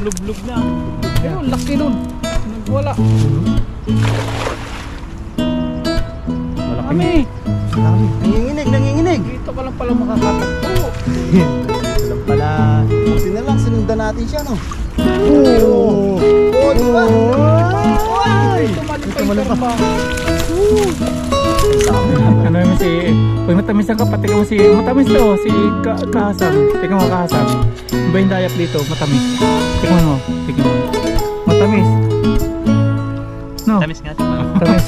Nalulublog na. Pero laki nun. Nagwala. Malaki. Nanginginig. Dito ka lang pala makakatagpo. Dito lang pala. Buti na lang, sinundan natin siya, no? Oo, diba? Tumalipay ka pa. Ano naman si... Pag matamis ang kapatid mo si... Matamis to, si Kahasam. Tingnan mo Kahasam. Iba yung dayak dito, matamis. Tingnan mo. Matamis. No? Tamis nga. Matamis.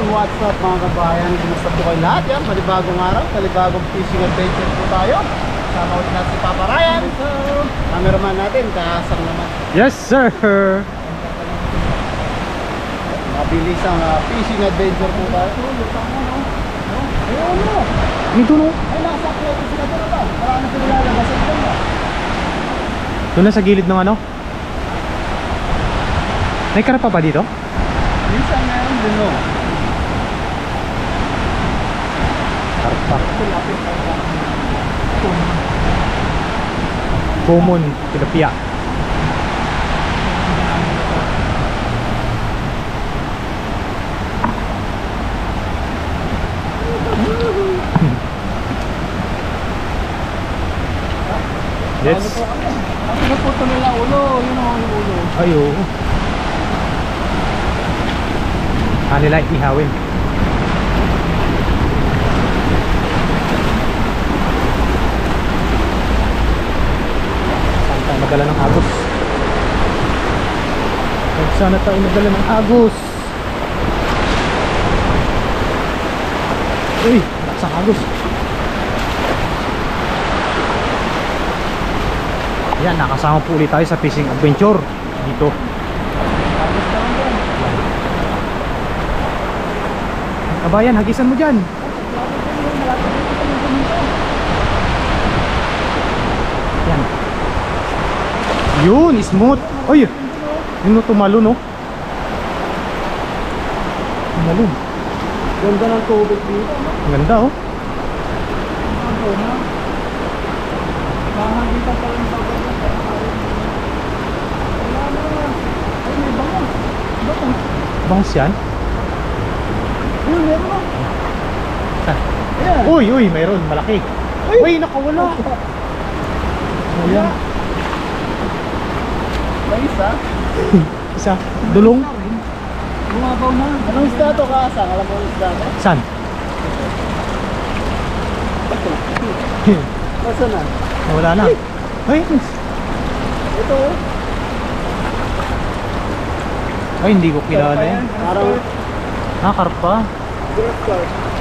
What's up mga kabayan? Kumusta po kayo lahat? Yan, malibagong araw, malibagong fishing adventure po tayo. Sama ulit natin si Papa Ryan. Cameraman natin, Kahasam naman. Yes sir! Mabilis ang fishing adventure po tayo. Ayun no! Dito no? Ay, nakasaklo ito sila doon ba? Marami sila lalabasan doon ba? Doon na sa gilid ng ano? May karapa pa dito? Minsan na yun din no. Common tilapia. Yes. Ang naputo nila ulo, yun ang ulo. Ayo. Kanila ihawin. Magdala ng agos. Sana tayo magdala ng agos. Uy, lakas ang agos. Yan, nakasama po ulit tayo sa fishing adventure dito. Kabayan, hagisan mo dyan. Yan. Yun, smooth. Oy, yun tumalo no. Tumalon. Ganda ng tubig dito. Ganda oh. Mahagita pa rin sa baba. Ay, may bangos. Bangus yan. Ayun, meron mo. Ayan. Uy, uy, mayroon, malaki. Uy, nakawala. Ayan. May isa. Isa, dulong. Bumabaw na. Anong isda to, Kahasam? Alam mo ang isda to? San? Masa na? Wala na. Ay, Ito. ay, hindi ko kilala yan. Parang Ah, karpa.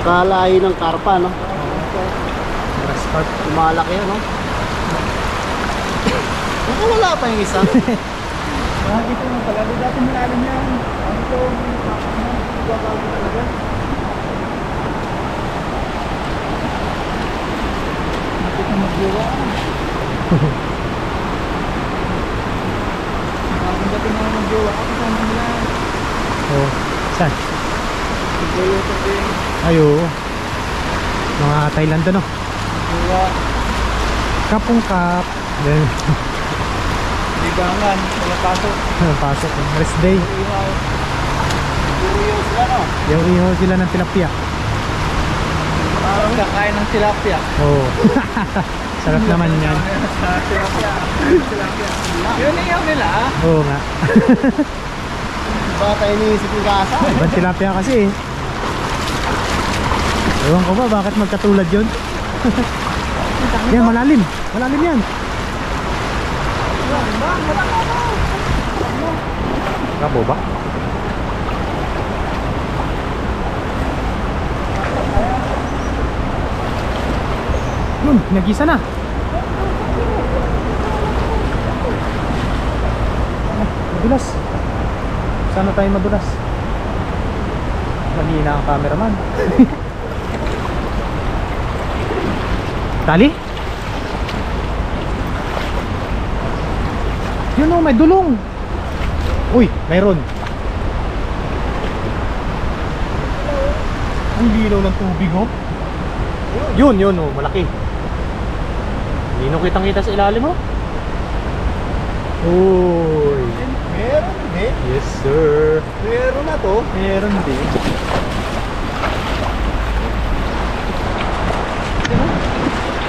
kalahi ng karpa, no? Grass carp. Malaki yan, no? Baka wala pa yung isa. Ito mo pala. Dati malalim yan. Ito, babago talaga. Ito na magdiwa. Ang dati na magdiwa. Ako sana nila. Oh, saan? Ito yung tabi. Ay, oo. Mga Thailand ano? Diwa. Kapong kap. Then, Ligangan. Wala pasok. pasok. Rest day. Ihaw. Ihaw sila, no? Yung ihaw sila ng tilapia. Parang kakain ng tilapia. Oo. Sarap naman yan. Tilapia. Yun ihaw nila, ah. Oo nga. Baka tayo iniisip yung Kahasam. Ibang tilapia kasi eh. Ewan ko ba bakit magkatulad yun? Yan, malalim. Malalim yan. Kabo ba? Yun, nagisa na. Madulas. Sana tayo madulas. Mahina ang cameraman. Tali? Yun o, may dulong. Uy, mayroon. Ang linaw ng tubig oh. Yun oh, malaki. Linaw kitang kita sa ilalim oh. Uy. Meron din. Yes sir. Meron na to. Meron din.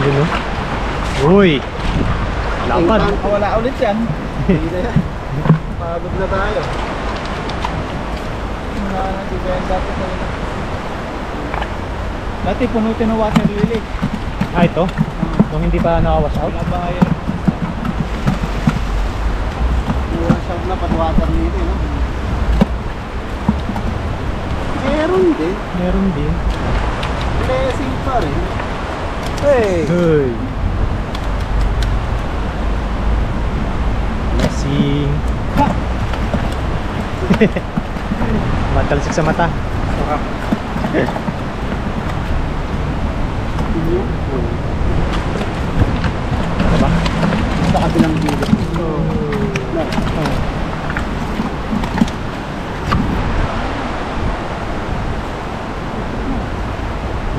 Yun oh. Uy. Lapad. Wala ulit yan. Hindi na yan. Pagod na tayo. Wala na, di ba yan dati na yun? Dati punutin ng water lily. Ah, ito? Nung hindi pa nakawash out? Wala ba yan? Pura shop na pag-water nito, no? Meron din. Meron din. Blessing pa rin. Hey! Hey! Blessing! Matalsik sa mata. Sarap. Ano ba? Sa kabilang gilid.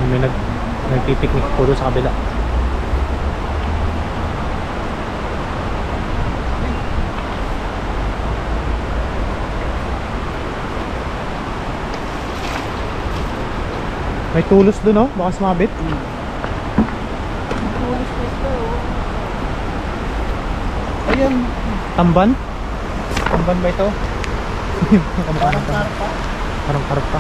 May nagpipiknik po doon sa kabila. May tulos doon oh, baka sumabit. Ayun. Tamban? Tamban ba ito? Parang karpa. Parang karpa.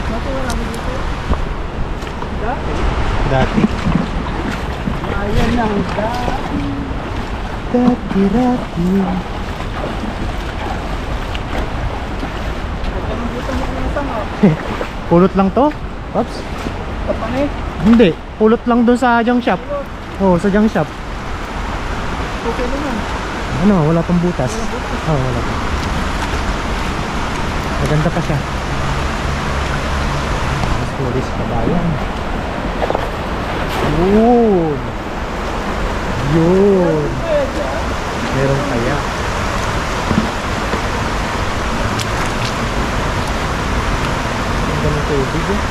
Dati wala mo dito. Dati? Dati. Ayan ang dati. Dati-rati. Pulot lang to? Oops. Kapan eh. Hindi, pulot lang doon sa junk shop. Oh, sa junk shop. Okay naman. Ano, wala pang butas. Oh, wala pa. Maganda pa siya. Mas tourist pa ba yan? Yun. Yun. Meron kaya. Ganda ng tubig eh.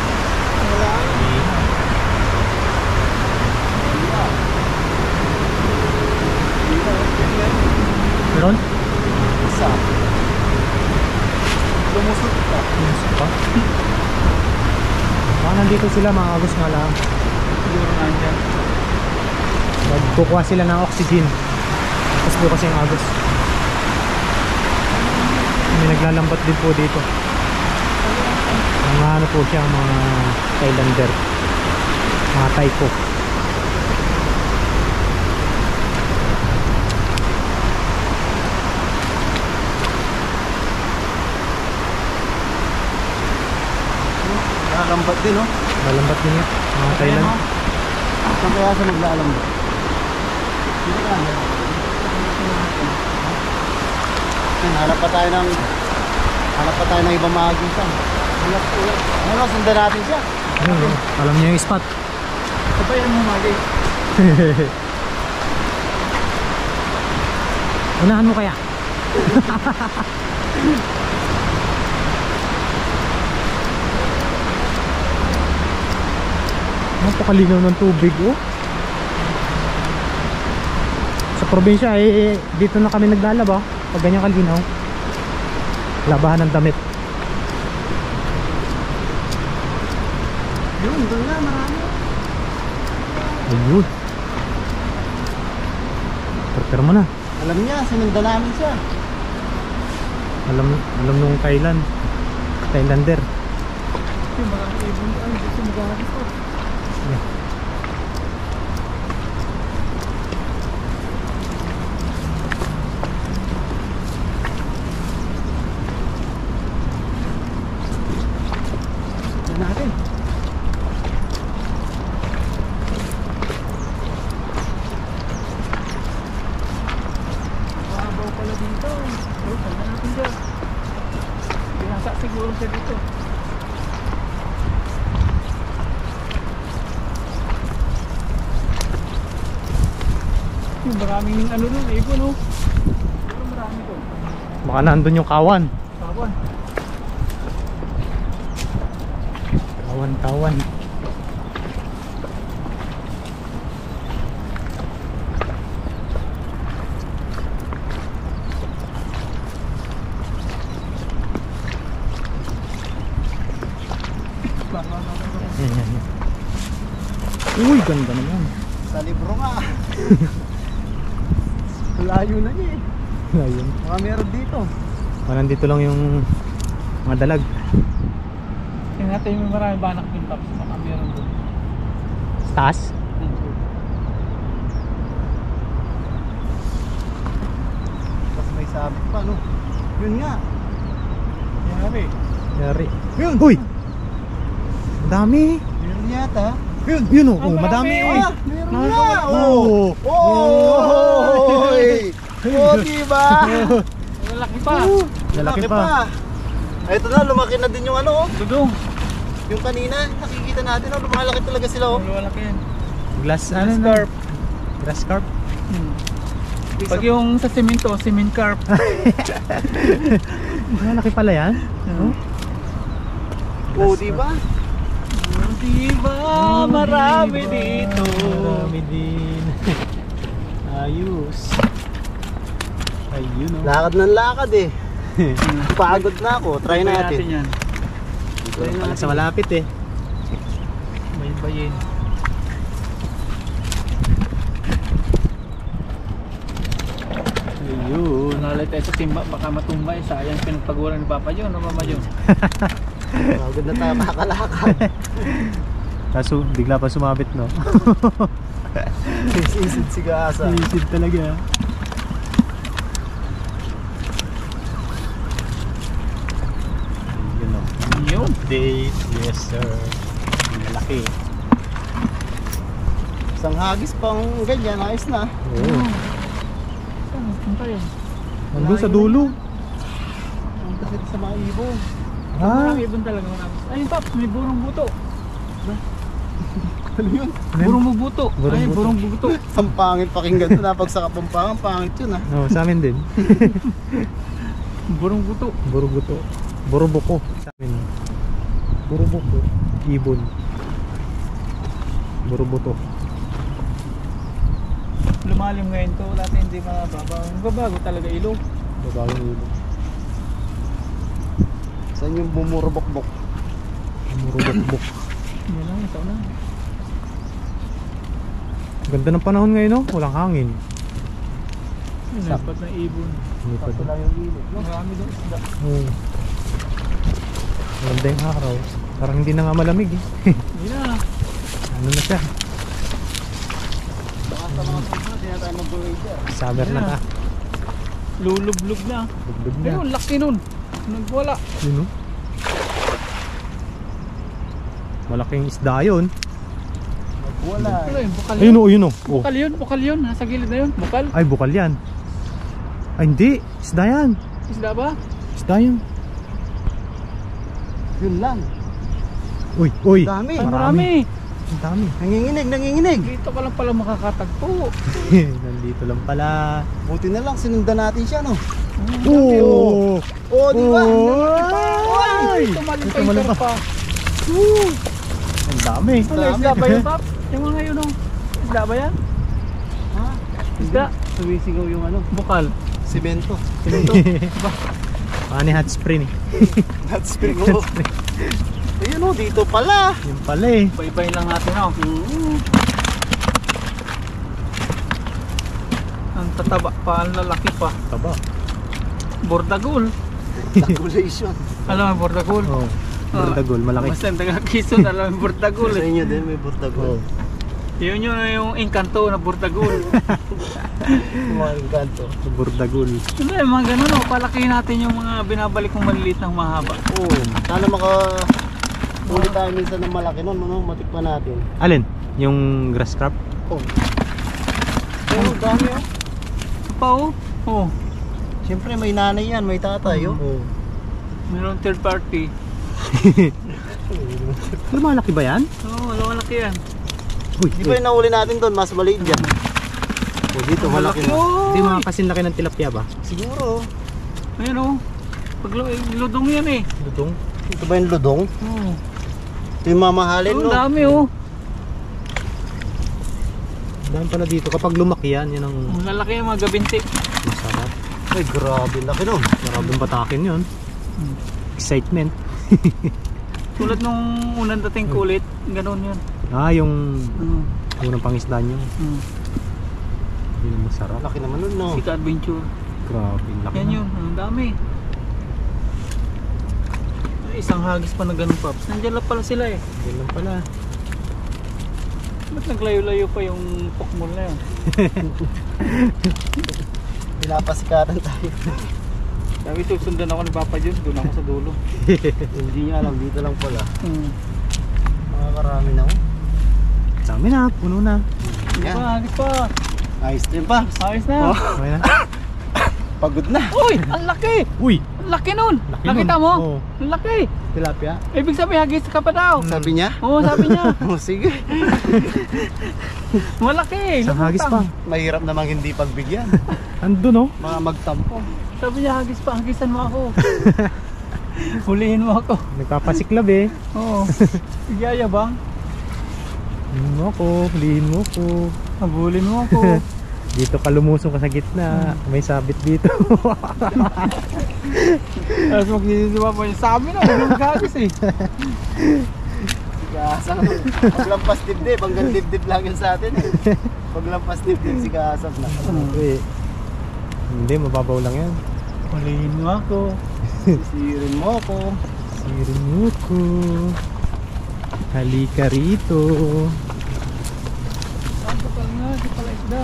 Meron? Isa. Lumusot ka. Lumusot pa? Baka nandito sila, mga agos nga lang. Siguro nandyan. Magkukuha sila ng oxygen. Tapos bukas yung agos. May naglalambat din po dito. Mga ano po siya, mga Thailander. Mga Thai po. Nakakambat din, no? Lalambat din yan. Mga Thailand. Saan kaya sa naglalambat? Dito ka. Hanap pa tayo ng ibang maagisan. Ano, sundan natin siya. Ayun, oh. Alam niya yung spot. Sabayan mo mali. Unahan mo kaya? Napakalinaw ng tubig oh. Sa probinsya dito na kami naglalaba pag ganyan kalinaw. Labahan ng damit. Yun, doon na, marami. Ayun. Prepare mo na. Alam niya, sinundan namin siya. Alam nung Thailander. Yung marami ibon doon. Gusto mo gawin ko. Yeah. Sundan natin. Mabaw pala dito. Oh, sundan natin dyan. Binasa siguro siya dito. Yung maraming ano nun, ibon oh. Pero marami. Marami to. Baka nandun yung kawan. Kawan. Kawan. Yan. Uy, ganda naman. Sa libro nga. Layo na niya eh. Ayun. Baka meron dito. Nandito lang yung mga dalag. Tingnan natin yung marami banak yung tops. Baka meron doon. Taas? Tapos may sabit pa, no? Yun nga. Yari. Yari. Yun! Uy! Ang dami. Meron yata. Yun! Yun oh, Ang madami. dami. Uy. Ah, meron Nasa- nga! Oh. Oh! Oh, diba? Lalaki pa. Lalaki pa. Ito na, lumaki na din yung ano, oh. Dudong. Yung kanina, nakikita natin, oh, lumalaki talaga sila, oh. Lalaki yan. Glass Carp. Grass carp. Pag yung sa semento, cement carp. Malaki pala yan. Oh, diba? Diba? Marami dito. Marami din. Ayos. Ayun oh. Lakad ng lakad, eh. Pagod na ako, try natin. yan. Try Wala natin. sa malapit eh. Bayin. Ayun. Nalay tayo sa timba, baka matumba eh. Sayang pinagpaguran ni Papa John o Mama John. Pagod na tayo makakalakad. Kaso bigla pa sumabit no. Sisid si Gaasa. Isid talaga. Ayun oh. Yun. Update. Yes sir. Malaki. Isang hagis pang ganyan, ayos na. Oo. Saan? Saan tayo? Nandun sa dulo. Ang kasi sa mga ibon. Marami ibon talaga marami. Ayun Paps, may burong buto. Ano yun? Burong bubuto. Burong Ay, buto. burong bubuto. Ang pangit pakinggan ito. Napagsaka Pampangan, pangit yun, ah. Oh, sa amin din. Burong buto. Burubuto. Burubuko. Sa amin. Burubuko. Ibon. Burubuto. Lumalim ngayon to. Dati hindi mababaw. Babago talaga ilog. Babawang ibon. Saan yung bumurubok-bok? Burubukbuk. Yan lang, ito na. Ganda ng panahon ngayon no? Walang hangin. Yun, dapat na ibon. Lipad. Ito lang yung ilog, no? Marami doon isda. Oo. Maganda yung araw. Parang hindi na nga malamig eh. Hindi na. Ano na siya? Baka sa mga susunod, hindi na tayo mag-buhay dyan. Summer na ka. Lulublog na. Bugbog na. Ayun, laki nun. Nagwala. Yun no? Malaking isda yun. Wala. Ano yun? Bukal yun? Ayun o, yun o. Oh. Bukal yun? Bukal yun? Nasa gilid na yun? Bukal? Ay, bukal yan. Ay, hindi. Isda yan. Isda ba? Isda yan. Yun lang. Uy, uy. Dami. Ay, marami. Ang dami. Nanginginig. Dito ka lang pala makakatagpo. Nandito lang pala. Buti na lang, sinundan natin siya, no? Oo. Oh, di ba? Ay! Tumalim pa Tumalim yung pa. karpa. Ang dami. Ano, isda ba yun, Pap? Yung mga yun, oh. Isda ba yan? Ha? Isda? Sumisigaw yung ano, Bukal. simento. Sinito. Paano hot spring eh. That's pretty cool. Ayun, oh, dito pala. Yun pala eh. Baybay lang natin, oh. Ang tataba pa, ang lalaki pa. Taba. Bordagul. Calculation. Alam mo, bordagul? Oh. Bordagol, malaki. Basta ang taga Quezon, alam mo, bordagul. Sa Eh. inyo din, may burtagol. Oh. Yun yung engkanto na bordagul. Mga ganto. Bordagol. Ano yung mga ganun, oh. Palakihin natin yung mga binabalik kong maliliit ng mahaba. Oo. Sana uli tayo minsan ng malaki nun, ano, matikman natin. Alin? Yung grass carp? Oh. Oh, dami, oh. Ito pa, oh. Oh. Siyempre may nanay yan, may tatay, oh. Oh. Meron third party. Lumalaki ba yan? Oo, oh, malaki yan. Uy, Di ba yung nahuli natin doon, mas maliit dyan? Pwede Dito malaki na. Hindi mga kasing laki ng tilapia ba? Siguro. Ayan o. Ludong yan eh. Lutong? Ito ba yung ludong? Oo. Ito yung mamahalin, Ang no? dami oh. Dami pala dito. Kapag lumaki yan, yan ang Ang lalaki yung mga gabinti. masarap. Ay, grabe, laki nun. Maraming patakin yun. Excitement. Tulad nung unang dating kulit, ganoon yun. Ah, yung Mm. unang pangisda nyo. Mm. Yun ang masarap. Laki naman nun, no? Sika Adventure. Grabe, laki Yan na. yun, ang dami. Ay, isang hagis pa na ganun, Pops. Nandiyan lang pala sila eh. Yan lang pala. Ba't naglayo-layo pa yung pokmol na yun? Pinapasikatan tayo. Sabi, susundan ako ni Papa Jun, doon ako sa dulo. Hindi niya alam, dito lang pala. Hmm. Makakarami na, oh. Dami na, puno na. Yan. Pa, hagis pa. Ayos din pa. Ayos na. Okay na. Pagod na. Uy, ang laki! Uy! Ang laki nun! Laki Nakita nun. mo? Oo. Ang laki! Tilapia. Ibig sabihin, hagis ka pa daw. Sabi niya? Oo, sabi niya. Oh, sige. Malaki. Isang hagis pa. Mahirap namang hindi pagbigyan. Andun oh. Mga magtampo. Sabi niya, hagis pa, hagisan mo ako. Hulihin mo ako. Nagpapasiklab eh. Oo. Nagyayabang. Hulihin mo ako, hulihin mo ako. Habulin mo ako. Dito ka lumusong ka sa gitna. May sabit dito. Tapos magsisisiwa pa yun. Sa amin na, huwag hagis eh. Kasang. Paglampas dibdib. Hanggang dibdib lang yun sa atin, eh. Paglampas dibdib si Kasang na. Eh, hindi, mababaw lang yan. Hulihin mo ako. Sisirin mo ako. Sirin mo ko. Halika rito. Ang bukal nga, di pala isda.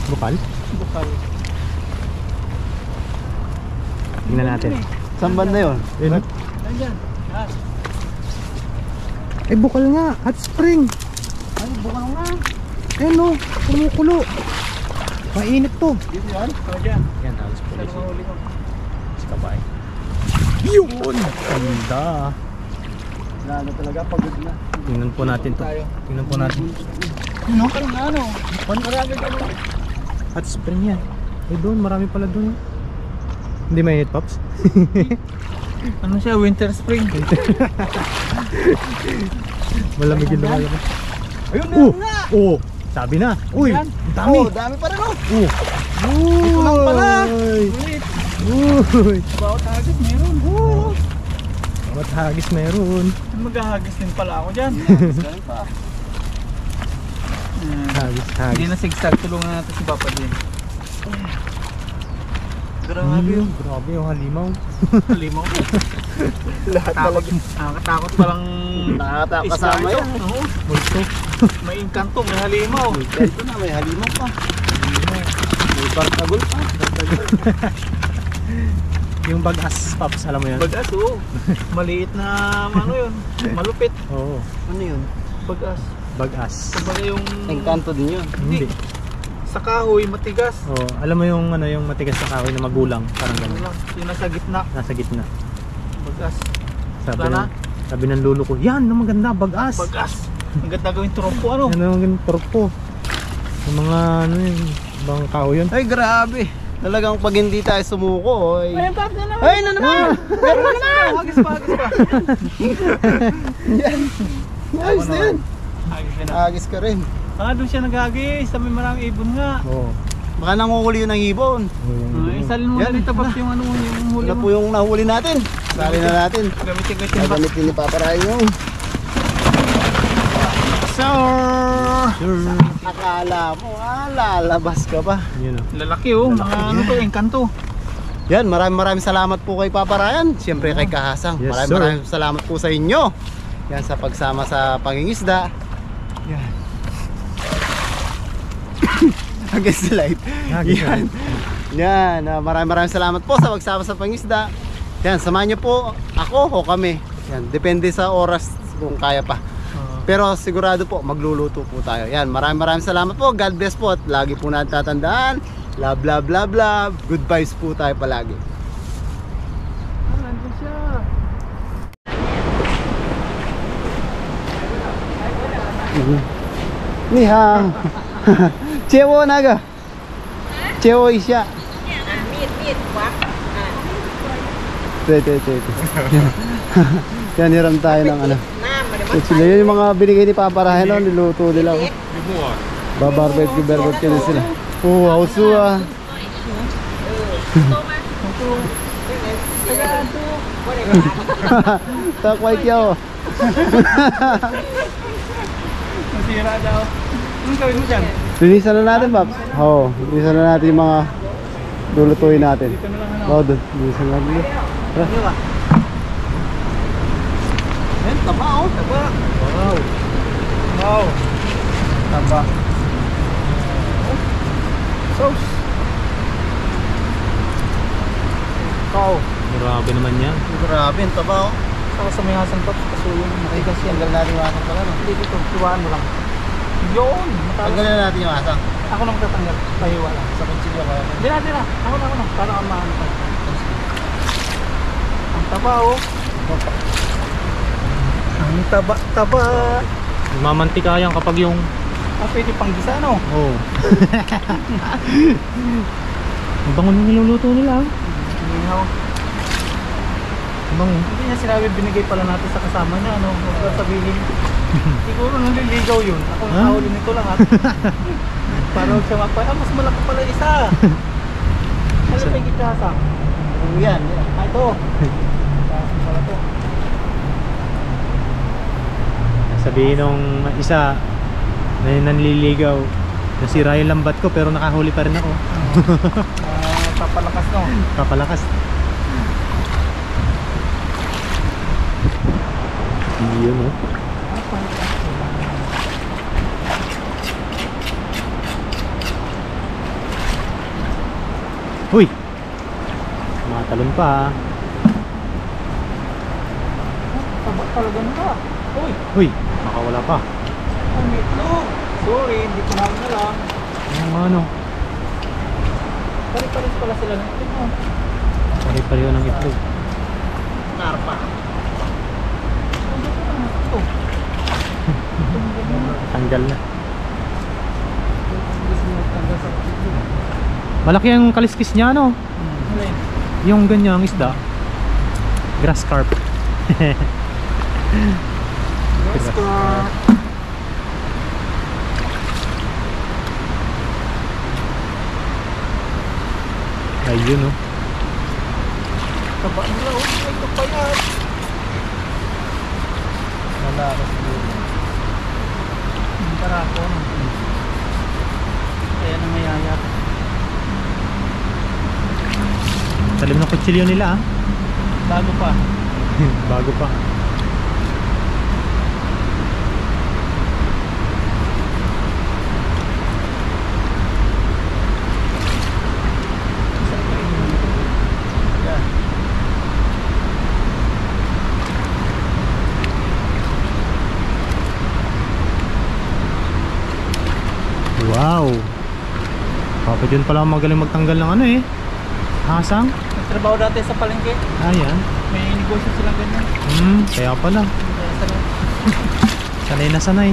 Bukal? Bukal. Tingnan natin. Saan banda yun? Ayun. Nandiyan. Yan. Eh, bukal nga. Hot spring. Ay, bukal nga. Ayan o. Kumukulo. Mainit to. Dito yan? Ito dyan. Yan, hot spring. Saan mahuli ko? Kabay. Yun! Ganda. Lalo talaga, pagod na. Tingnan po natin to. Tingnan po natin. Ano? Parang ano? Marami ka mo. Hot spring yan. Eh doon, marami pala doon. Hindi mainit, Pops? Ano siya? Winter spring. Malamig yun naman. Ayun, meron nga! Oh! Sabi na! Uy! Ayan. Ang dami! Oh, dami pa rin, oh! Ito lang pala. Ulit. Uy! Bawat hagis meron. Ba't hagis meron? Maghahagis din pala ako dyan. Ganun pa. Hagis, Hindi hagis. na sigsag. Tulungan natin si Papa din. Grabe yun. Grabe yung halimaw. Halimaw ko. Lahat Takot. talaga. Nakakatakot palang Nakakatakot kasama yun. Oo. Multo. May inkanto. May halimaw. Ito na, may halimaw pa. May bartagol pa. Yung bagas, Pops, alam mo yan? Bagas, oo. Maliit na ano yun. Malupit. Oo. Ano yun? Bagas. Bagas. Kumbaga yung Engkanto din yun. Hindi. sa kahoy matigas. Oh, alam mo yung ano yung matigas na kahoy na magulang, parang Ano ganun. lang, yung nasa gitna. Nasa gitna. Bagas. Sabi Sana? sabi ng lolo ko, yan, ang maganda, bagas. Bagas. Ang ganda gawing trompo ano. Yan ang magandang turpo. Yung mga ano yun, ibang kahoy yun. Ay, grabe. Talagang pag hindi tayo sumuko, ay... Ayun, tapos na naman. Ay, ano naman? Meron na naman. Hagis pa, hagis pa. Yan. Ayos na yan. Hagis na. Agis ka rin. Ah, doon siya naghagis. Sa may maraming ibon nga. Oo. Baka nangukuli yun ng ibon. Isalin mo Yan. na dito pa yung ano, yung huli Ano po mo. yung nahuli natin? Sali na natin. Gamitin ko yung ba? Gagamitin ni Papa Rayo. So, Sure. akala mo, lalabas ka pa. Yun o. Lalaki oh, mga ano to, engkanto. Yan, maraming salamat po kay Papa Ryan. Siyempre kay Kahasang. Yes, Maraming salamat po sa inyo. Yan, sa pagsama sa pangingisda. Yan. Against the light. Against the Yan. Yan, maraming salamat po sa pagsama sa pangingisda. Yan, samahan niyo po ako o kami. Yan, depende sa oras kung kaya pa. Pero sigurado po, magluluto po tayo. Yan, maraming salamat po. God bless po. At lagi po natin tatandaan. Love, love, love, love. Good vibes po tayo palagi. Ah, nandun siya. Ni hao. Chewo naga. Chewoy siya. Meat, wak. Ito. Yan, hiram tayo ng ano. Sila yun yung mga binigay ni Papa Rahel, no? Niluto nila. Barbecue din sila. Oh, hausu ah. Takway kiyaw. Masira daw. Anong gawin mo dyan? Linisan na natin, Paps. Oo, linisan na natin yung mga lulutuin natin. Dito na lang ano. Oo, doon. Linisan na natin. Tara. Ayan, taba oh. Taba. Wow. Taba. Sauce. Wow. Grabe naman yan. Grabe, ang taba oh. Saka sa may hasang Pops, kasuyo ng matigas yan. Tanggal natin yung asang pala, no? Hindi dito, hiwaan mo lang. Yun! Tanggalin na natin yung asang. Ako nang tatanggal, pahiwa lang. Sa kutsilyo kaya. Hindi na. Ako na. Para ang mahal pa. Ang taba oh. Ang taba. Mamantika yan kapag yung... Pwede pang gisa no? Oo. Ang bango nung niluluto nila. Inihaw. Ang bango. Hindi niya sinabi binigay pala natin sa kasama niya ano. Huwag ka sabihin. Siguro naliligaw yun. Ako nakahuli nito lang at. Para huwag siya magpay. Mas malaki pala isa. Ano pa yung kitasa? Yan. Ito. Pala to. Sabihin nung isa na nanliligaw, nasira yung lambat ko pero nakahuli pa rin ako. Papalakas no. Papalakas. Yun oh. Uy! Matalon pa. Taba talaga na. Uy! Uy! Makawala pa. Ang itlog. Sorry, hindi ko namin alam. Ano? Pare-pares pala sila ng itlog mo. Pare-pareho ng itlog. Karpa. Ito. Tanggal na. Gusto mo tanggal sa itlog. Malaki ang kaliskis niya no? Alin? Yung ganyang isda. Grass carp. Let's go. Ayun oh. Taba nila oh. Ay, ito pa yan. Malakas dito. Para ako no. Kaya nangyayat. Talim ng kutsilyo nila ah. Bago pa. Bago pa. Wow. Papa John pala magaling magtanggal ng ano eh. Hasang. Nagtrabaho dati sa palengke. Ayan. May negosyo silang ganyan. Kaya pala. Kaya sanay. Sanay na sanay.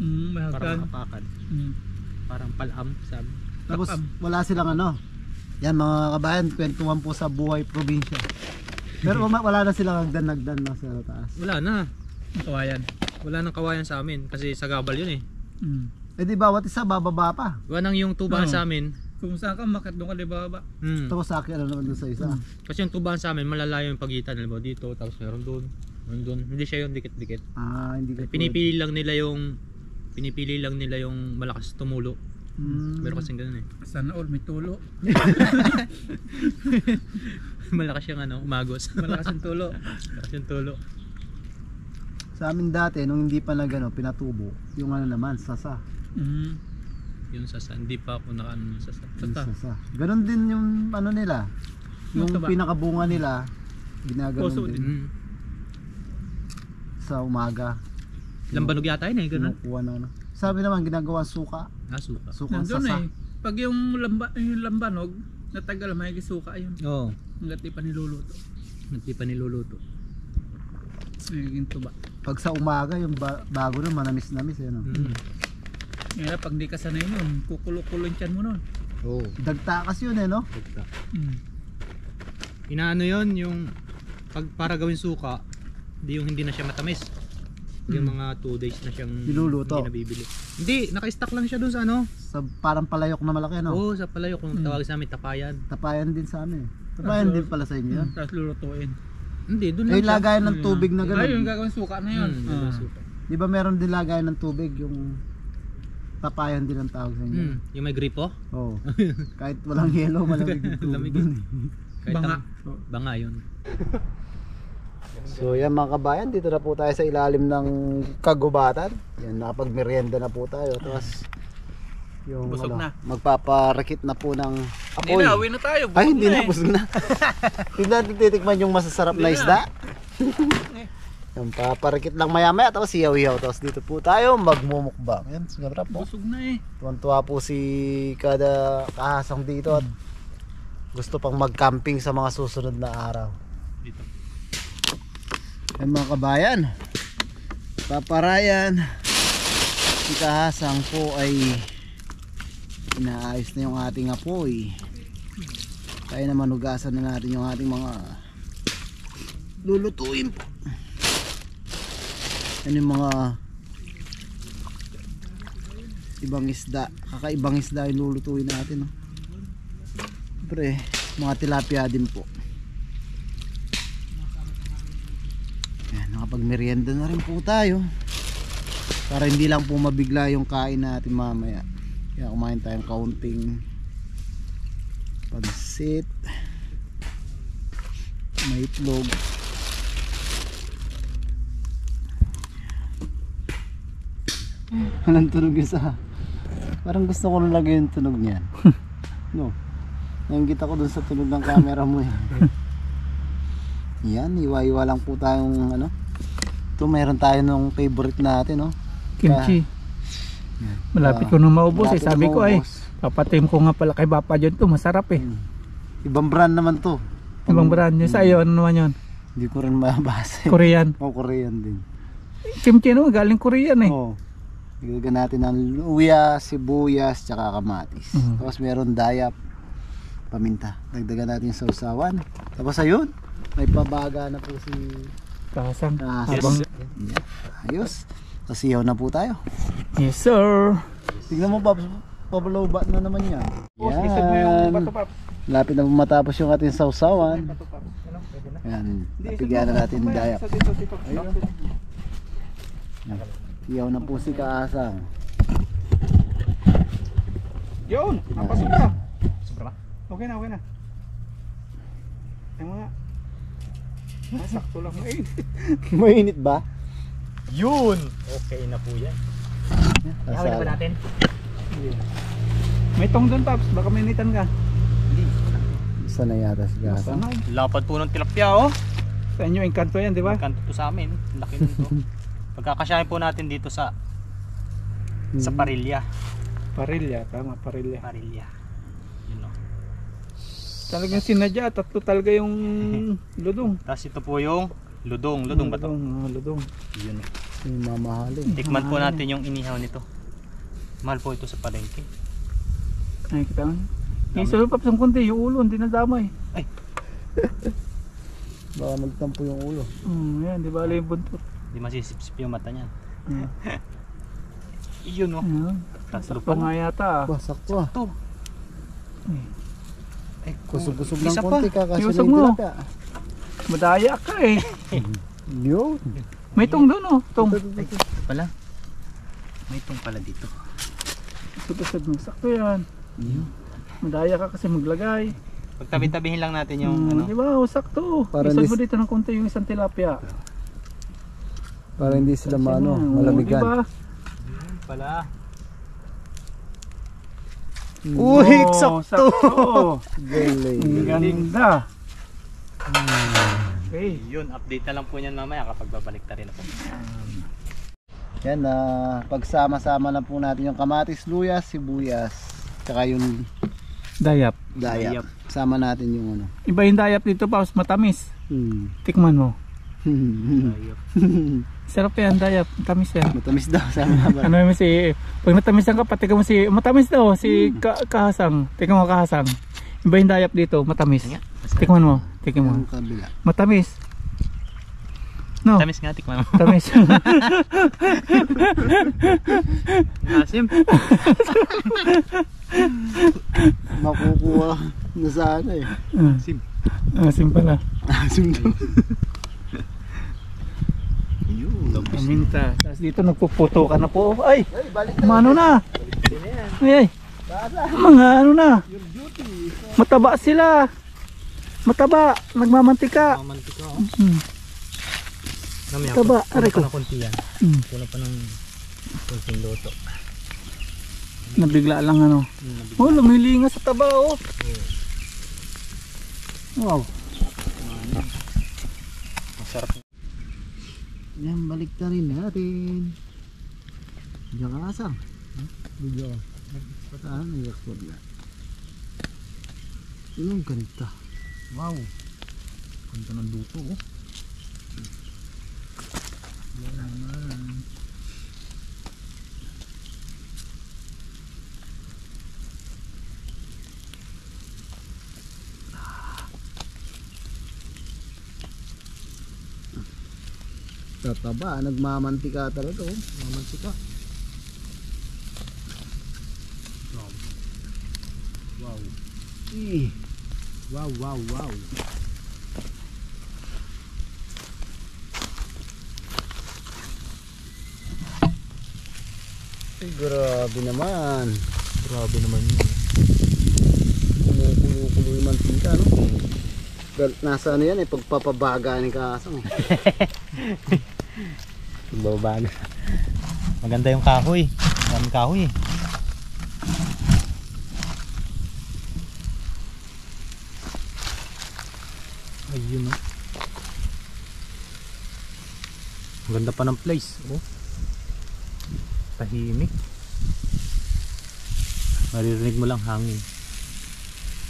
May Parang hagdan. apakan. Parang palam sabi. Tapos wala silang ano. Yan mga kabayan, kwentuhan po sa buhay probinsya. Pero wala na silang hagdan-hagdan na sa taas. Wala na. Kawayan. Wala nang kawayan sa amin kasi sa Gabal yun eh. Eh di bawat isa bababa pa. Wala nang yung tubahan sa amin. Kung saan ka, makit doon ka di baba. Tapos sa akin ano naman dun sa isa. Kasi yung tubahan sa amin malalayo yung pagitan, alam mo, dito tapos meron doon. Meron doon. Hindi siya yung dikit-dikit. Hindi ka Pinipili lang nila yung malakas tumulo. Meron kasing ganun eh. Sana all may tulo. Malakas yung ano, umagos. Malakas ang tulo. Malakas yung tulo. Sa amin dati nung hindi pa pinatubo, yung ano naman sasa. Yung sasa, hindi pa ako nakaano ng sasa. Yung sasa. Ganon din yung ano nila. Yung pinakabunga nila ginaganon din sa umaga. Lambanog yata yun eh, ganun. Kinukuha na ano. Sabi naman ginagawa suka. Suka. Sukang Nandun sasa. eh. Pag yung lambanog, natagal may gisuka yun. Oo. Hanggat di pa niluluto. Hindi pa niluluto. Nagiging tuba. Pag sa umaga yung bago nun manamis-namis eh, no? Ngayon, pag di ka sanay nun, kukulo-kulo yung tiyan mo nun. Oh, dagtakas yun eh, no? Inaano yon yung para gawin suka, hindi na siya matamis. Yung mga 2 days na siyang Niluluto. hindi nabibili. Hindi, naka-stack lang siya doon sa ano. Sa parang palayok na malaki, no? Oo, sa palayok kung tawag sa amin tapayan. Tapayan din sa amin. Tapayan din pala sa inyo yan. Tapos lulutuin. Hindi, doon lang Eh, siya. lagayan ng tubig na Ay, yung gano'n. gagawin suka na yun. Doon lang suka. Di ba meron din lagayan ng tubig, yung tapayan din ang tawag sa inyo? Yung may gripo? Oo. Kahit walang yelo, malamig yung tubig Lamig dun yun. eh. Kahit Banga. Banga yun. So yan mga kabayan, dito na po tayo sa ilalim ng kagubatan. Yan, nakapagmerienda na po tayo. Tapos yung Busog na. magpaparakit na po ng Hindi apoy. na, uwi na tayo. Ay, Busog hindi na, eh. busog na. Hindi natin titikman yung masasarap na Hindi isda. Yung paparakit lang maya maya, tapos iyaw-iyaw. Tapos dito po tayo magmumukbang. Yan, sarap po. Busog na eh. Tuwan-tuwa po si kada kahasang dito at gusto pang mag-camping sa mga susunod na araw. Dito. Yan mga kabayan, paparayan, si kahasang po ay inaayos na yung ating apoy. Kaya naman hugasan na natin yung ating mga lulutuin po. Yan yung mga ibang isda, kakaibang isda yung lulutuin natin, no? Siyempre, mga tilapia din po. Yan, nakapagmerienda na rin po tayo para hindi lang po mabigla yung kain natin mamaya. Kaya kumain tayong kaunting pansit, may itlog. Walang tunog yun sa... Parang gusto ko nalagay yung tunog niyan. No? Nanggit ako dun sa tunog ng camera mo yan. Yan, iwa-iwa lang po tayong ano. Ito meron tayo nung favorite natin, no? Kimchi. Yan. Malapit ko nung maubos eh. Malapit Sabi na ko ay, maubos. papatim ko nga pala kay Papa John to. Masarap eh. Ibang brand naman to. Ibang brand nyo. Sa iyo, ano naman yun? Hindi ko rin mabasa. Korean. O, Korean din. Kimchi naman, galing Korean eh. Oo. Igagawin natin ng luya, sibuyas, tsaka kamatis. Tapos meron dayap, paminta. Dagdagan natin yung sausawan. Tapos ayun, may pabaga na po si Kasang. Habang ayos. Kasiyaw na po tayo. Yes sir. Tingnan mo, Pops, pabalobat na naman yan. Boss, isod mo yung bato, Paps. Lapit na po matapos yung ating sausawan. Yan, napigyan na natin yung dayap. Ayun. Yan. Iyaw na po si Kaasang. Yun, napasok ka. Sobra? Okay na, okay na. Yung mga sakto lang mainit. Mainit ba? Yun! Okay na po yan. Ihawin na ba natin? May tong doon, Paps, baka mainitan ka. Isa na yata si Kaasang. Sana. Lapad po ng tilapia oh. Sa inyo, engkanto yan, di ba? Kanto to sa amin. Laki nito. Pagkakasyahin po natin dito sa parilya. Parilya, tama, parilya. Parilya. Yun o. Talagang sinadya, tatlo talaga yung ludong. Tapos ito po yung ludong. Ludong ba ito? Ludong. Yun. Yung mamahalin. Tikman po natin yung inihaw nito. Mahal po ito sa palengke. Ay, kita mo. Iso yung Paps, ang kunti, yung ulo, hindi nadamay. Baka magtampo yung ulo. Yan, di ba, yung buntot. Hindi masisipsip yung mata niyan. Yeah. Yun o. Yan. Tatlo Sakto nga yata. Bah, sakto ah. Ito. Kusog-kusog Isa lang pa. konti kakasya Iusog na yung mo. tilapia. Madaya ka eh. Yun. May tong doon oh, tong. Ito pala. May itong pala dito. Susod mo, sakto yan. Madaya ka kasi maglagay. Pagtabi-tabihin lang natin yung ano. Di ba, sakto. Para Isod hindi- mo dito ng konti yung isang tilapia. Para hindi sila Kasi maano, na, malamigan. Diba? Pala. Uy, Oh, sakto. Galing. Galing. Ganda. Okay. Yun, update na lang po niyan mamaya kapag babalik na rin ako. Yan na pagsama-sama na po natin yung kamatis, luyas, sibuyas, tsaka yung Dayap. dayap. Sama natin yung ano. Iba yung dayap dito pa, matamis. Hmm. Tikman mo. Ayop. Sarap yan, dayap. Matamis yan. Matamis daw, sabi naman. Ano naman pag natamisan ka pa, tika mo matamis daw, Kahasang. Tika mo Kahasang. Iba yung dayap dito, matamis. Tikman mo. Yung kabila. Matamis. No? Tamis nga, tikman mo. Matamis. Asim. Makukuha na sana eh. Asim. Asim pala. Asim daw. Yun. Paminta. Tapos dito nagpuputo ka na po. Ay! Ay, balik na. Mano na? Ay! Mga ano na? Mataba sila. Mataba. Nagmamantika. Mamantika. Taba, aray ko. Kulang pa ng konti yan. Kulang pa ng konting loto. Nabigla lang ano. Oh, lumilinga sa taba oh. Wow. Masarap. Yan, balik na rin natin. Diyan ka asang. Video. Pataan, i-export na. Yun ang ganda. Wow. Ganda ng luto oh. Yan naman. Tataba, nagmamantika talaga oh. Mamantika. Wow. Eh. Wow, wow, wow. Ay, grabe naman. Grabe naman yun. Kumukulo yung mantika, no? Nasa ano yan eh, pagpapabaga ni Kaasang. Bababa na. Maganda yung kahoy. Maraming kahoy eh. Ayun oh. Maganda pa ng place oh. Tahimik. Maririnig mo lang hangin.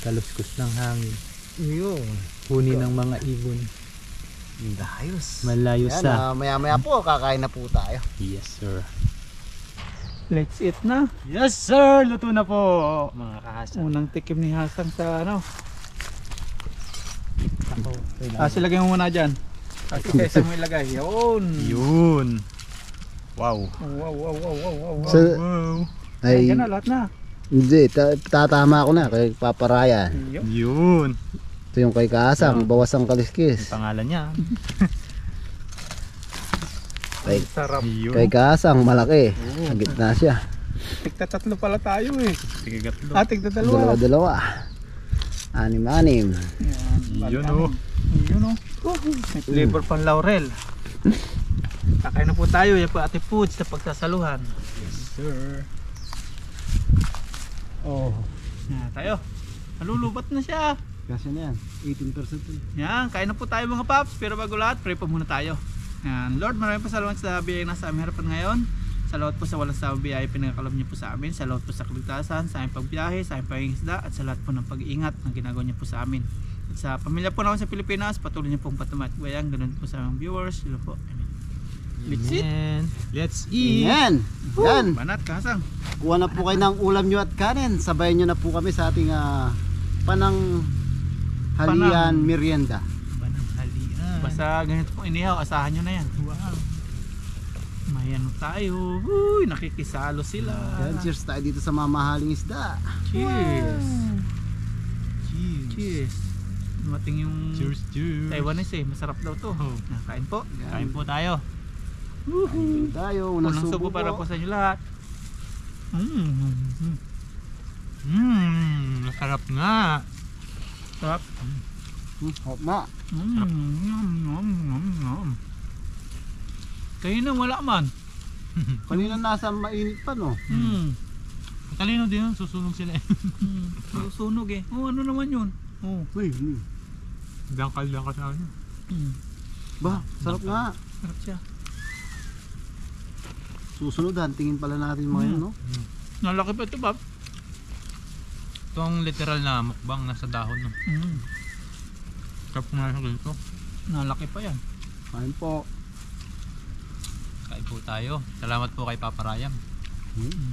Kaluskos ng hangin. Yun. Huni ng mga ibon. Dayos. Malayo Yan, sa. maya maya po, kakain na po tayo. Yes sir. Let's eat na. Yes sir. Luto na po mga kahasa. Unang tikim ni Hasang sa ano. Silagay mo muna dyan. Isa mo ilagay. Yun. Yun. Wow. Wow, wow, wow, wow, wow. So, Wow. ay, Yan na, lahat na. hindi, tatama ako na kay Papa Ryan. Yun. Ito yung kay Kaasang, bawas ang kaliskis. Pangalan niya. Kay, Sarap. Yun. kay Kaasang, malaki. Sa gitna siya. Tigta tatlo pala tayo eh. Sige gatlo. Tigta dalawa. Dalawa-dalawa. Anim-anim. Yun oh. Yun oh. May flavor pang laurel. Kakain na po tayo. Yan po Ate Foods sa pagsasaluhan. Sir. Oh. Yan tayo. Malulubat na siya. Kasi na yan, 18%. Yan, kain na po tayo mga paps. Pero bago lahat, pray po muna tayo. Yan, Lord, maraming pasalamat sa biyayang nasa aming harapan ngayon. Salamat po sa walang sawang biyaya pinagkaloob niyo po sa amin. Salamat po sa kaligtasan, sa aming pagbiyahe, sa aming pangingisda, at sa lahat po ng pag-iingat na ginagawa niyo po sa amin. At sa pamilya po namin sa Pilipinas, patuloy niyo pong patumat. Bayang, ganun po sa aming viewers. Sila po. Amen. Let's eat. Let's eat. Yan. Yan. Banat, Kasang. Kuha na po kayo ng ulam nyo at kanin. Sabayan nyo na po kami sa ating panang halian merienda. Banang halian. Basta ganito pong inihaw, asahan nyo na yan. Wow. May ano tayo. Uy, nakikisalo sila. Yan, cheers tayo dito sa mamahaling isda. Cheers. Cheers. Cheers. Dumating yung Cheers. Cheers. Taiwanese eh. Masarap daw to. Oh. Kain po. Kain po tayo. Ayun tayo, unang Unang subo subo para po sa inyo lahat. Masarap nga. Sarap. Hop na. Kayo na wala man. Kanina nasa mainit pa no. Talino din yun, susunog sila eh. Susunog eh. Oh, ano naman yun? Oh. Uy, Dangkal sa akin. ba, sarap nga. Sarap siya. Susunod, tingin pala natin mga yun, no? Nalaki pa ito, Bob. Itong literal na mukbang nasa dahon. No? Sarap nga sa ganito. Nalaki pa yan. Kain po. Kain po tayo. Salamat po kay Papa Ryan.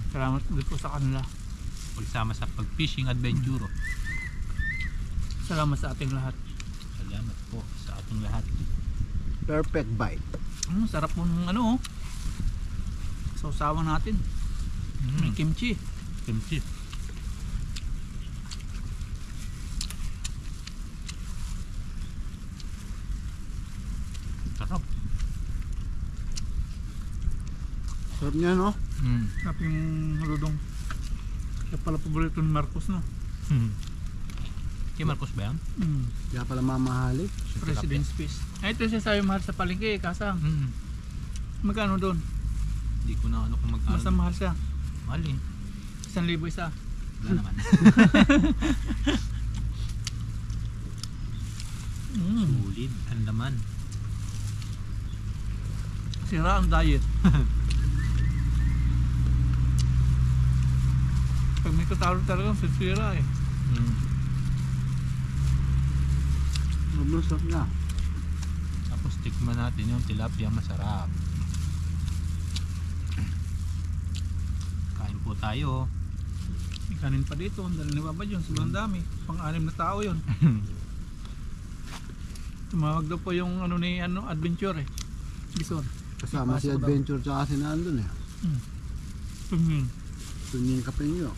Salamat ulit po sa kanila. Pagsama sa pag-fishing adventure. Salamat sa ating lahat. Salamat po sa ating lahat. Perfect bite. Sarap mo ng ano oh. Sausawan natin. May kimchi. Kimchi. Sarap. Sarap niya, no? Sarap yung haludong. Kaya pala paborito ni Marcos, no? Kay Marcos ba yan? Kaya pala mamahali. President's Fish. Ay, ito siya sabi mahal sa palengke, kasang. Magkano doon? Hindi ko na ano kung magkano. Basta mahal siya. Mahal eh. 1,000 isa. Wala naman. Sulit. Ang laman. Sira ang diet. Pag may katalo talaga, sisira eh. Mablusok na. Tapos tikman natin yung tilapia, masarap. Kain po tayo. May kanin pa dito, ang dali ni Baba yun, sobrang dami. Pang-anim na tao yun. Tumawag daw po yung ano ni adventure eh. Bison. Kasama si Ipasok daw. Adventure tsaka si Nandun eh. Mhm. Tunying kapinyo.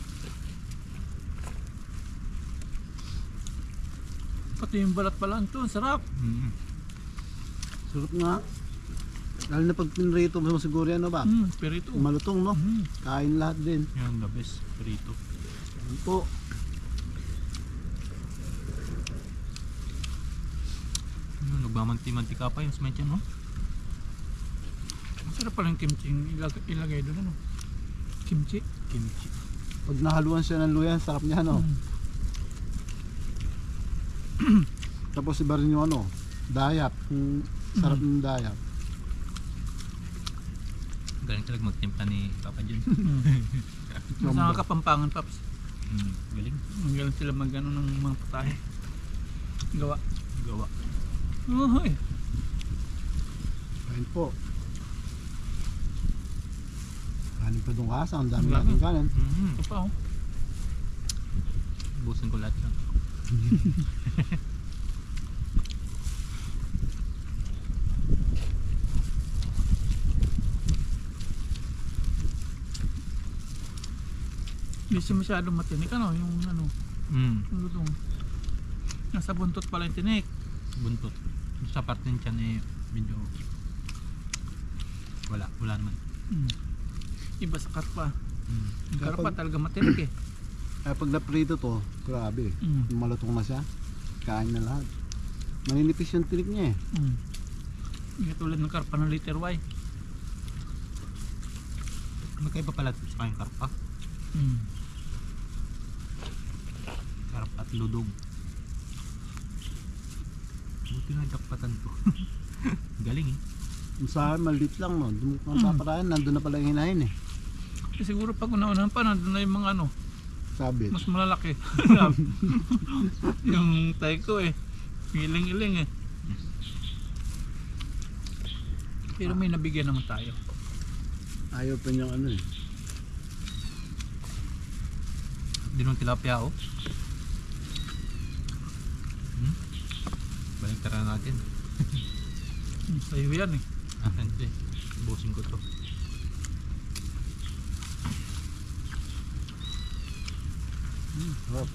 Pati yung balat pala ito, ang sarap. Sarap nga. Lalo na pag pinrito mo siguro yan, no ba? Pero ito. Malutong, no? Kain lahat din. Yan, the best. Prito. Yan po. Nagmamanti-mantika pa yung smite yan, no? Ang sarap pala yung kimchi ilagay doon, ano? Kimchi. Kimchi. Pag nahaluan siya ng luya, sarap niya, no? Tapos iba rin yung ano, dayap. Yung sarap ng dayap. Galing talaga magtimpla ni Papa John. Sa mga Kapampangan, Paps. Galing. Ang galing sila mag-ano ng mga patahe. Gawa. Gawa. Uy. Kain po. Kanin pa doon kasa, ang dami Ang dami. natin kanin. Ito pa oh. Busin ko lahat yan. Hindi siya masyadong matinik, ano? Yung ano, yung lutong. Nasa buntot pala yung tinik. Buntot. Sa parte ng tiyan eh, medyo wala naman. Iba sa karpa. Yung karpa Kapag- talaga matinik eh. Kaya pag naprito to, grabe. Malutong na siya. Kain na lahat. Maninipis yung tinik niya eh. Hindi tulad ng karpa ng liter Y. Magkaiba pala sa kayong karpa. Karpa at ludog. Buti na dakpatan to. Galing eh. Yung sa akin, maliit lang no. Ang paparayan, nandun na pala yung hinahin eh. Siguro pag una-unahan pa, nandun na yung mga ano, Sabit. mas malalaki. Yung taiko eh. Iling-iling eh. Pero may nabigyan naman tayo. Ayaw pa niyang ano eh. Dinong tilapia oh. Balik tara natin. Sa'yo yan eh. Hindi. Busin ko to. Sarap.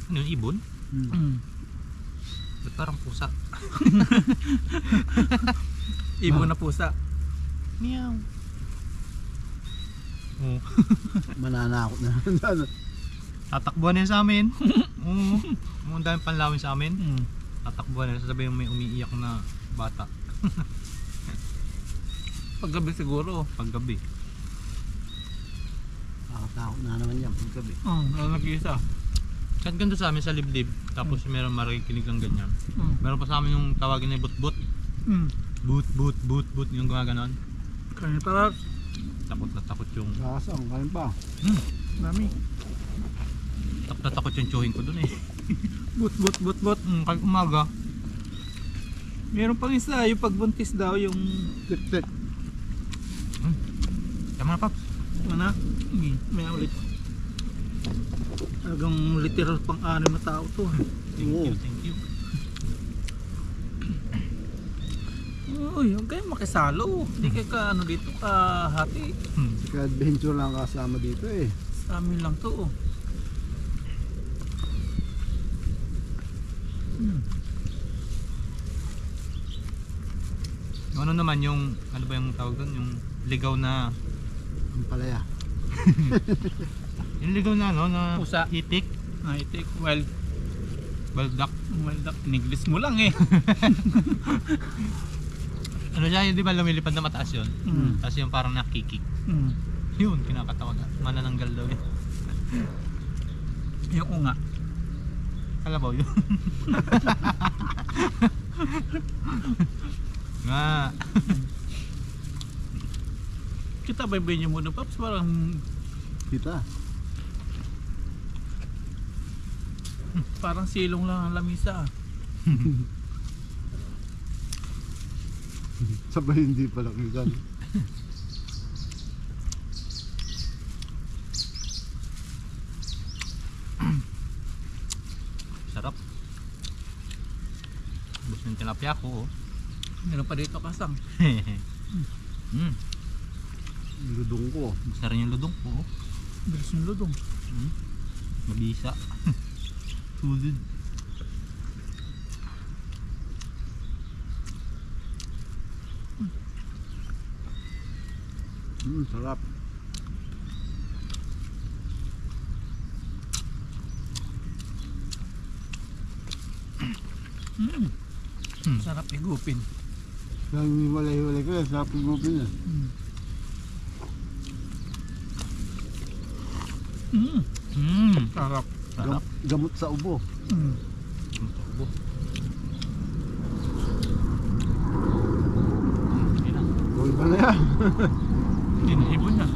Ano yung ibon? Ba't parang pusa? Ibon na pusa. Meow. Oh. Mananakot na. Tatakbuhan nila sa amin. Oo. Ang dami panlawin sa amin. Tatakbuhan nila. Sasabihin may umiiyak na bata. Paggabi siguro. Paggabi. Nakatakot na naman yan. Pagkabi. Nag-iisa. Kahit ganda sa amin sa liblib. Tapos meron marikinig ng ganyan. Meron pa sa amin yung tawagin na but-but. But yung gumaganon. Kanin para Takot na takot yung Kasang, kain pa. dami. takot na takot yung tsuhin ko dun eh. But. Kahit umaga. Meron pang isa, yung pagbuntis daw, yung Tik-tik. Tama na, Paps. Ano? May ulit. Talagang literal pang-anim na tao to. Thank you, thank you. Uy, huwag kayong makisalo. Hindi kayo ka ano dito ka hati. Ka-adventure lang kasama dito eh. Sa amin lang to. Yung ano naman yung, ano ba yung tawag doon? Yung ligaw na, Ang palaya. yung ligaw na ano, na Pusa. itik, Ay, take wild. baldak. Wild duck. In-English mo lang eh. Ano siya, di ba lumilipad na mataas yun? Mm. Tapos yung parang nakikik. Mm. Yun, kinakatawag. Manananggal daw yun. Yung unga. Kalabaw yun. Nga. Kita ba yung niyo muna, Paps? Parang Kita. parang silong lang ang lamisa. Sabay hindi pala kigan. Sarap. Gusto yung tilapia ko. Oh. Meron pa dito kasang. Ludong ko. Gusto rin yung ludong ko. Oh. Bilis yung ludong. Mabisa. Sulid. Sarap. Sarap igupin. Yung walay-walay ko, sarap igupin yan. Sarap. Sarap. Gamot sa ubo. Yun na. Huwag ba na yan? Inaibon na.